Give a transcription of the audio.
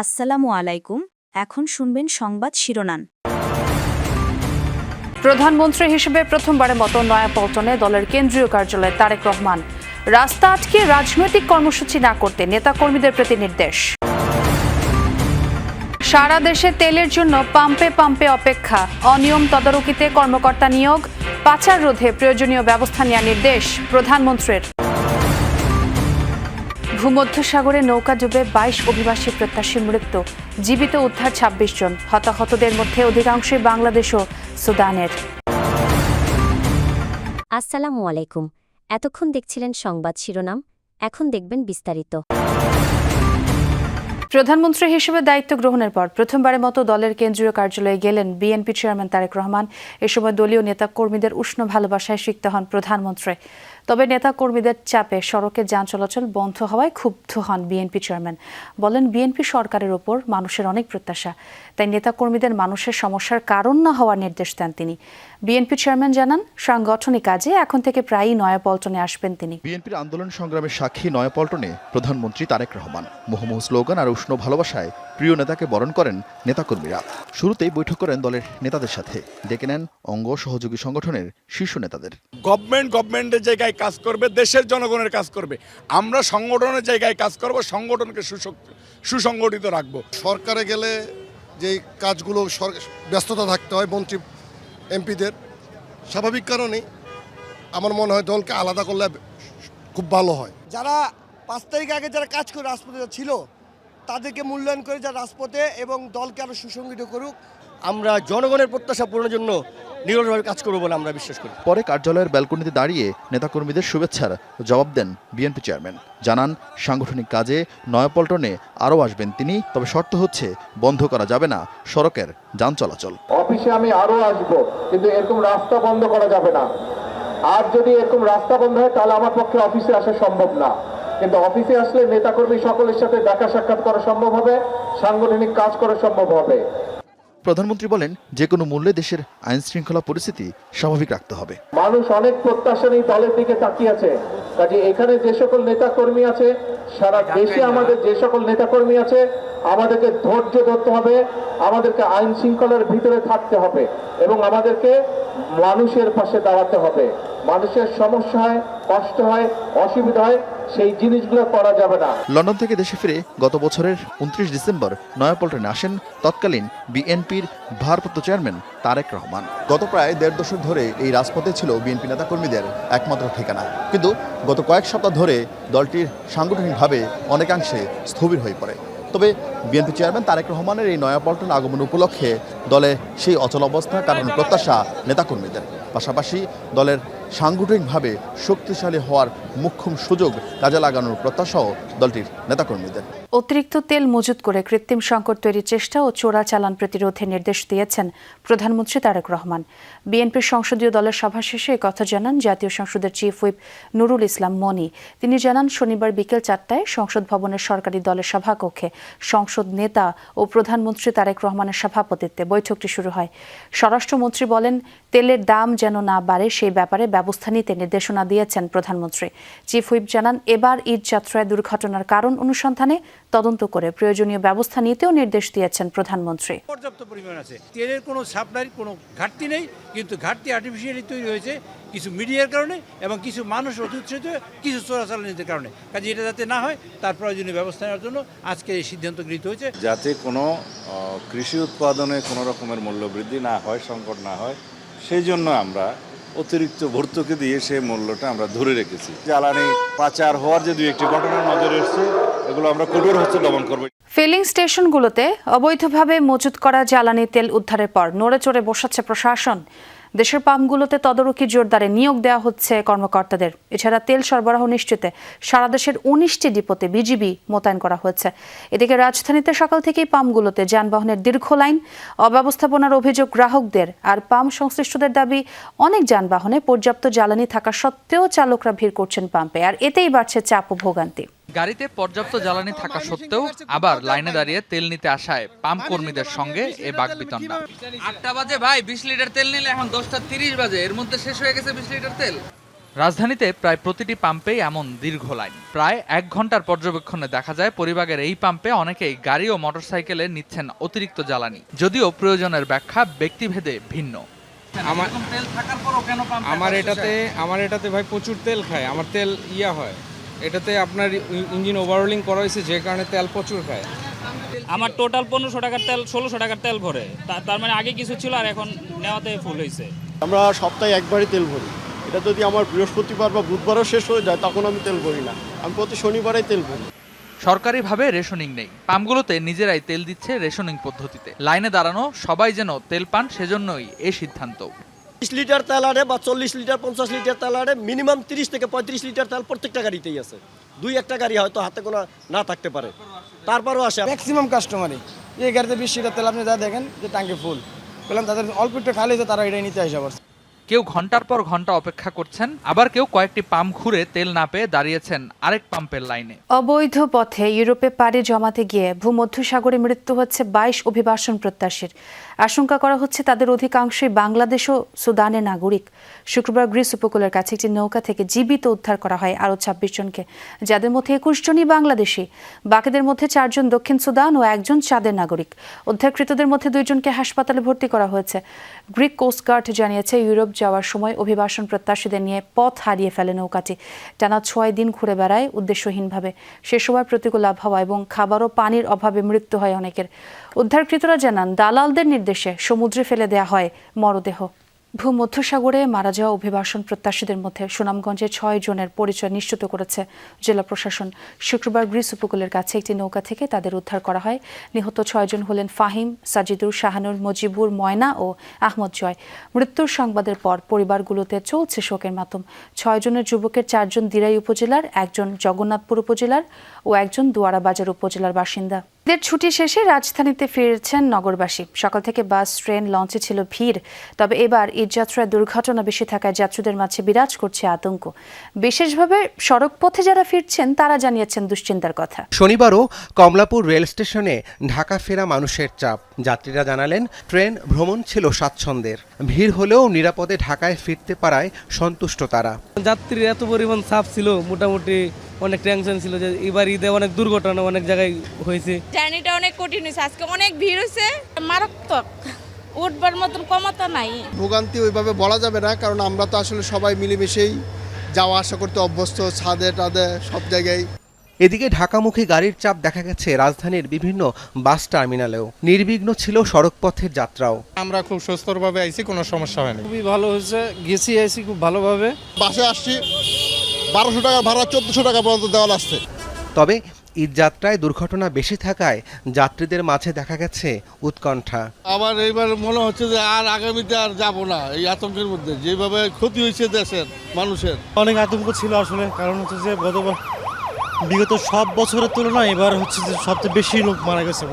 আসসালামু আলাইকুম। এখন শুনবেন সংবাদ শিরোনাম। প্রধানমন্ত্রী হিসেবে প্রথমবারের মতো নয়াপল্টনে দলের কেন্দ্রীয় কার্যালয়ে তারেক রহমান। রাস্তা আটকে রাজনৈতিক কর্মসূচি না করতে নেতাকর্মীদের প্রতি নির্দেশ। সারা দেশে তেলের জন্য পাম্পে পাম্পে অপেক্ষা, অনিয়ম তদারকিতে কর্মকর্তা নিয়োগ, পাচার রোধে প্রয়োজনীয় ব্যবস্থা নেওয়ার নির্দেশ প্রধানমন্ত্রীর। ভূমধ্যসাগরে নৌকা ডুবে ২২ অভিবাসী প্রত্যাশীর মৃত্যু, জীবিত উদ্ধার ২৬ জন, হতাহতদের মধ্যে অধিকাংশই বাংলাদেশ ও সুদানের। আসসালামু আলাইকুম। এতক্ষণ দেখছিলেন সংবাদ শিরোনাম, এখন দেখবেন বিস্তারিত। প্রধানমন্ত্রী হিসেবে দায়িত্ব গ্রহণের পর প্রথমবারের মতো দলের কেন্দ্রীয় কার্যালয়ে গেলেন বিএনপি চেয়ারম্যান তারেক রহমান। এ সময় দলীয় নেতা কর্মীদের উষ্ণ ভালোবাসায় সিক্ত হন প্রধানমন্ত্রী। তবে নেতা কর্মীদের চাপে সড়কে যান চলাচল বন্ধ হওয়ায় ক্ষুব্ধ হন বিএনপি চেয়ারম্যান। বলেন, বিএনপি সরকারের ওপর মানুষের অনেক প্রত্যাশা, তাই নেতা কর্মীদের মানুষের সমস্যার কারণ না হওয়ার নির্দেশ দেন তিনি। বিএনপি চেয়ারম্যান জানান, সাংগঠনিক কাজে এখন থেকে প্রায়ই নয়াপল্টনে আসবেন তিনি। বিএনপির আন্দোলন সংগ্রামের সাক্ষী নয়াপল্টনে প্রধানমন্ত্রী তারেক রহমান। মুহুর্মুহু স্লোগান আর উষ্ণ ভালোবাসায় প্রিয় নেতাকে বরণ করেন নেতাকর্মীরা। শুরুতেই বৈঠক করেন দলের নেতাদের সাথে, ডেকে নেন অঙ্গ সহযোগী সংগঠনের শীর্ষ নেতাদের। গভর্নমেন্টের জায়গায় কাজ করবে, দেশের জনগণের কাজ করবে। আমরা সংগঠনের জায়গায় কাজ করব, সংগঠনকে সুসংগঠিত রাখবো। সরকারে গেলে যেই কাজগুলো ব্যস্ততা থাকতে হয় মন্ত্রী এমপিদের, স্বাভাবিক কারণেই আমার মনে হয় দলকে আলাদা করলে খুব ভালো হয়। যারা 5 তারিখ আগে যারা কাজ করে রাজপথে ছিল তাদেরকে মূল্যায়ন করে যারা রাজপথে এবং দলকে আরো সুসংগঠিত করুক। আমরা জনগণের প্রত্যাশা পূরণের জন্য নিরলসভাবে কাজ করব বলে আমরা বিশ্বাস করি। পরে কার্যালয়ের ব্যালকনিতে দাঁড়িয়ে নেতাকর্মীদের শুভেচ্ছার জবাব দেন বিএনপি চেয়ারম্যান। জানান, সাংগঠনিক কাজে নয়াপল্টনে আরও আসবেন তিনি, তবে শর্ত হচ্ছে বন্ধ করা যাবে না সড়কের যান চলাচল। অফিসে আমি আরও আসবো, কিন্তু এরকম রাস্তা বন্ধ করা যাবে না। আর যদি এরকম রাস্তা বন্ধ হয় তাহলে আমার পক্ষে অফিসে আসা সম্ভব না, কিন্তু অফিসে আসলে নেতাকর্মী সকলের সাথে দেখা সাক্ষাৎ করা সম্ভব হবে, সাংগঠনিক কাজ করা সম্ভব হবে। প্রধানমন্ত্রী বলেন, যে কোনো মূল্যে দেশের আইন শৃঙ্খলা পরিস্থিতি স্বাভাবিক রাখতে হবে। মানুষ অনেক প্রত্যাশা নিয়ে দলের দিকে তাকিয়ে আছে, কাজে এখানে যে সকল নেতাকর্মী আছে, সারা দেশে আমাদের যে সকল নেতাকর্মী আছে, আমাদেরকে ধৈর্য ধরতে হবে, আমাদেরকে আইন শৃঙ্খলার ভিতরে থাকতে হবে এবং আমাদেরকে মানুষের পাশে দাঁড়াতে হবে। মানুষের সমস্যা হয়, কষ্ট হয়, অসুবিধা হয়, সেই জিনিসগুলো করা যাবে না। লন্ডন থেকে দেশে ফিরে গত বছরের 29 ডিসেম্বর নয়াপল্টনে আসেন তৎকালীন বিএনপির ভারপ্রাপ্ত চেয়ারম্যান তারেক রহমান। গত প্রায় 1.5 দশক ধরে এই রাজপথে ছিল বিএনপি নেতাকর্মীদের একমাত্র ঠিকানা, কিন্তু গত কয়েক সপ্তাহ ধরে দলটির সাংগঠনিকভাবে অনেকাংশে স্থবির হয়ে পড়ে। তবে বিএনপি চেয়ারম্যান তারেক রহমানের এই নয়াপল্টন আগমন উপলক্ষে দলে সেই অচল অবস্থা কারণ প্রত্যাশা নেতাকর্মীদের, পাশাপাশি দলের সাংগঠনিকভাবে শক্তিশালী হওয়ার মোক্ষম সুযোগ কাজে লাগানোর প্রত্যাশাও দলটির নেতাকর্মীদের। অতিরিক্ত তেল মজুত করে কৃত্রিম সংকট তৈরির চেষ্টা ও চোরাচালান প্রতিরোধের নির্দেশ দিয়েছেন প্রধানমন্ত্রী তারেক রহমান। বিএনপির সংসদীয় দলের সভা শেষে কথা জানান জাতীয় সংসদের চিফ হুইপ নুরুল ইসলাম মনি। তিনি জানান, শনিবার বিকেল 4টায় সংসদ ভবনের সরকারি দলের সভাকক্ষে সংসদ নেতা ও প্রধানমন্ত্রী তারেক রহমানের সভাপতিত্বে বৈঠকটি শুরু হয়। স্বরাষ্ট্রমন্ত্রী বলেন, তেলের দাম যেন না বাড়ে সেই ব্যাপারে ব্যবস্থা নিতে নির্দেশনা দিয়েছেন প্রধানমন্ত্রী। চিফ হুইপ জানান, এবার ঈদ যাত্রায় দুর্ঘটনার কারণ অনুসন্ধানে তদন্ত করে প্রয়োজনীয় ব্যবস্থা নিতেও নির্দেশ দিয়েছেন প্রধানমন্ত্রী। পর্যাপ্ত পরিমাণ আছে, তেলের কোনো সাপ্লাইয়ের কোনো ঘাটতি নেই, কিন্তু ঘাটতি আর্টিফিশিয়ালি তৈরি হয়েছে কিছু মিডিয়ার কারণে এবং কিছু মানুষ অতিউৎসাহিত কিছু চোরাচালানির কারণে। কাজে এটা যাতে না হয় তার প্রয়োজনীয় ব্যবস্থা নেওয়ার জন্য আজকে এই সিদ্ধান্ত গৃহীত হয়েছে। যাতে কোনো কৃষি উৎপাদনে কোনো রকমের মূল্য বৃদ্ধি না হয়, সংকট না হয়, সেই জন্য আমরা অতিরিক্ত ভর্তুকি দিয়ে সেই মূল্যটা আমরা ধরে রেখেছি। জ্বালানি পাচার হওয়ার যে 2-1টি ঘটনার নজরে এসেছে, এগুলো আমরা কঠোর হস্তে দমন করব। ফিলিং স্টেশনগুলোতে অবৈধভাবে মজুত করা জ্বালানি তেল উদ্ধারের পর নড়ে চড়ে বসাচ্ছে প্রশাসন। দেশের পাম্পগুলোতে তদারকি জোরদারে নিয়োগ দেওয়া হচ্ছে কর্মকর্তাদের। এছাড়া তেল সরবরাহ নিশ্চিতে সারা দেশের 19টি ডিপোতে বিজিবি মোতায়েন করা হয়েছে। এদিকে রাজধানীতে সকাল থেকেই পাম্পগুলোতে যানবাহনের দীর্ঘ লাইন, অব্যবস্থাপনার অভিযোগ গ্রাহকদের, আর পাম্প সংশ্লিষ্টদের দাবি অনেক যানবাহনে পর্যাপ্ত জ্বালানি থাকা সত্ত্বেও চালকরা ভিড় করছেন পাম্পে, আর এতেই বাড়ছে চাপ ও ভোগান্তি। গাড়িতে পর্যাপ্ত জ্বালানি থাকা সত্ত্বেও আবার লাইনে দাঁড়িয়ে তেল নিতে আসায় পাম্প কর্মীদের সঙ্গে এ বাকবিতণ্ডা। 8টা বাজে ভাই 20 লিটার তেল নিলে এখন 10টা 30 বাজে, এর মধ্যে শেষ হয়ে গেছে 20 লিটার তেল। রাজধানীতে প্রায় প্রতিটি পাম্পেই এমন দীর্ঘ লাইন। প্রায় 1 ঘন্টার পর্যবেক্ষণে দেখা যায় পরিবারের এই পাম্পে অনেকেই গাড়ি ও মোটরসাইকেলে নিচ্ছেন অতিরিক্ত জ্বালানি, যদিও প্রয়োজনের ব্যাখ্যা ব্যক্তিভেদে ভিন্ন। আমার এটাতে ভাই প্রচুর তেল খায়, আমার তেল হয় এটাতে আপনার ইঞ্জিন ওভারহোলিং করা হয়েছে, যে কারণে তেল প্রচুর খায়। আমার টোটাল 1500 টাকার তেল 1600 টাকার তেল ভরে, তার মানে আগে কিছু ছিল আর এখন নেওয়াতে ফুল হয়েছে। আমরা সপ্তাহে একবারই তেল ভরি, এটা যদি আমার বৃহস্পতিবার বা বুধবারও শেষ হয়ে যায় তখন আমি তেল ভরি না, আমি প্রতি শনিবারেই তেল ভরি। সরকারিভাবে রেশনিং নেই, পাম্পগুলোতে নিজেরাই তেল দিচ্ছে রেশনিং পদ্ধতিতে। লাইনে দাঁড়ানো সবাই যেন তেল পান, সেজন্যই এই সিদ্ধান্ত। 30 লিটার তেল আরে বা 40 লিটার 50 লিটার তেল আরে মিনিমাম 30 থেকে 35 লিটার তেল প্রত্যেকটা গাড়িতেই আছে। 2-1টা গাড়ি হয়তো হাতে কোনো না থাকতে পারে, তারপরও আসে। ম্যাক্সিমাম কাস্টমারই এই গাড়িতে 20 লিটার তেল আপনি যা দেখেন যে ট্যাঙ্কি ফুল, বললাম তাদের অল্প একটু খালি তো তারা এটাই নিতে আসে। আবার কেউ ঘন্টার পর ঘন্টা অপেক্ষা করছেন, আবার কেউ কয়েকটি পাম্প ঘুরে তেল না পেয়ে দাঁড়িয়েছেন আরেক পাম্পের লাইনে। অবৈধ পথে ইউরোপে পাড়ি জমাতে গিয়ে ভূমধ্যসাগরে মৃত্যু হচ্ছে 22 অভিবাসন প্রত্যাশীর। আশঙ্কা করা হচ্ছে তাদের অধিকাংশই বাংলাদেশ ও সুদানের নাগরিক। শুক্রবার গ্রিস উপকূলের কাছে একটি নৌকা থেকে জীবিত উদ্ধার করা হয় আরও 26 জনকে, যাদের মধ্যে 21 জনই বাংলাদেশি। বাকিদের মধ্যে 4 জন দক্ষিণ সুদান ও 1 জন চাঁদের নাগরিক। উদ্ধারকৃতদের মধ্যে 2 জনকে হাসপাতালে ভর্তি করা হয়েছে। গ্রিক কোস্টগার্ড জানিয়েছে, ইউরোপ যাওয়ার সময় অভিবাসন প্রত্যাশীদের নিয়ে পথ হারিয়ে ফেলে নৌকাটি। টানা 6 দিন ঘুরে বেড়ায় উদ্দেশ্যহীনভাবে। সে সময় প্রতিকূল আবহাওয়া এবং খাবার ও পানির অভাবে মৃত্যু হয় অনেকের। উদ্ধারকৃতরা জানান, দালালদের নির্দেশে সমুদ্রে ফেলে দেয়া হয় মরদেহ। ভূমধ্যসাগরে মারা যাওয়া অভিবাসন প্রত্যাশীদের মধ্যে সুনামগঞ্জে 6 জনের পরিচয় নিশ্চিত করেছে জেলা প্রশাসন। শুক্রবার গ্রিস উপকূলের কাছে একটি নৌকা থেকে তাদের উদ্ধার করা হয়। নিহত 6 জন হলেন ফাহিম, সাজিদুর, শাহানুর, মজিবুর, ময়না ও আহমদ জয়। মৃত্যুর সংবাদের পর পরিবারগুলোতে চলছে শোকের মাতম। 6 জনের যুবকের 4 জন দিরাই উপজেলার, 1 জন জগন্নাথপুর উপজেলার ও 1 জন দুয়ারা বাজার উপজেলার বাসিন্দা। ঈদের ছুটি শেষে রাজধানীতে ফিরছেন নগরবাসী। সকাল থেকে বাস, ট্রেন, লঞ্চে ছিল ভিড়। তবে এবার ঈদযাত্রায় দুর্ঘটনা বেশি থাকায় যাত্রীদের মাঝে বিরাজ করছে আতঙ্ক। বিশেষভাবে সড়ক পথে যারা ফিরছেন তারা জানিয়েছেন দুশ্চিন্তার কথা। শনিবারও কমলাপুর রেল স্টেশনে ঢাকা ফেরা মানুষের চাপ। যাত্রীরা জানালেন, ট্রেন ভ্রমণ ছিল স্বাচ্ছন্দ্যের। ভিড় হলেও নিরাপদে ঢাকায় ফিরতে পারায় সন্তুষ্ট তারা। যাত্রীর এত পরিমাণ চাপ ছিল, মোটামুটি অনেক টেনশন ছিল যে এবার ঈদে অনেক দুর্ঘটনা অনেক জায়গায় হয়েছে। জার্নিটা অনেক কঠিন হয়েছে, আজকে অনেক ভিড় হয়েছে, মারাত্মক, উঠবার মতন ক্ষমতা নাই। ভোগান্তি ওইভাবে বলা যাবে না, কারণ আমরা তো আসলে সবাই মিলেমিশেই যাওয়া আসা করতে অভ্যস্ত, ছাদে টাদে সব জায়গায়। এদিকে ঢাকামুখী গাড়ির চাপ দেখা গেছে রাজধানীর বিভিন্ন বাস টার্মিনালেও। নির্বিঘ্ন ছিল সড়কপথের যাত্রাও। আমরা খুব সুস্থভাবে আইছি, কোনো সমস্যা হয়নি, খুবই ভালো হয়েছে, গেছি আইছি খুব ভালোভাবে। বাসে আসছি 1200 টাকা ভাড়া 1400 টাকা পর্যন্ত দেওয়া লাগছে। তবে ঈদযাত্রায় দুর্ঘটনা বেশি থাকায় যাত্রীদের মাঝে দেখা গেছে উৎকণ্ঠা। আমার এইবার মনে হচ্ছে যে আর আগামীতে আর যাব না এই আতঙ্কের মধ্যে, যেভাবে ক্ষতি হয়েছে দেশের মানুষের। অনেক আতঙ্ক ছিল আসলে, কারণ হচ্ছে যে বিগত সব বছরের তুলনায় এবার হচ্ছে যে সবচেয়ে বেশি লোক মারা গেছে।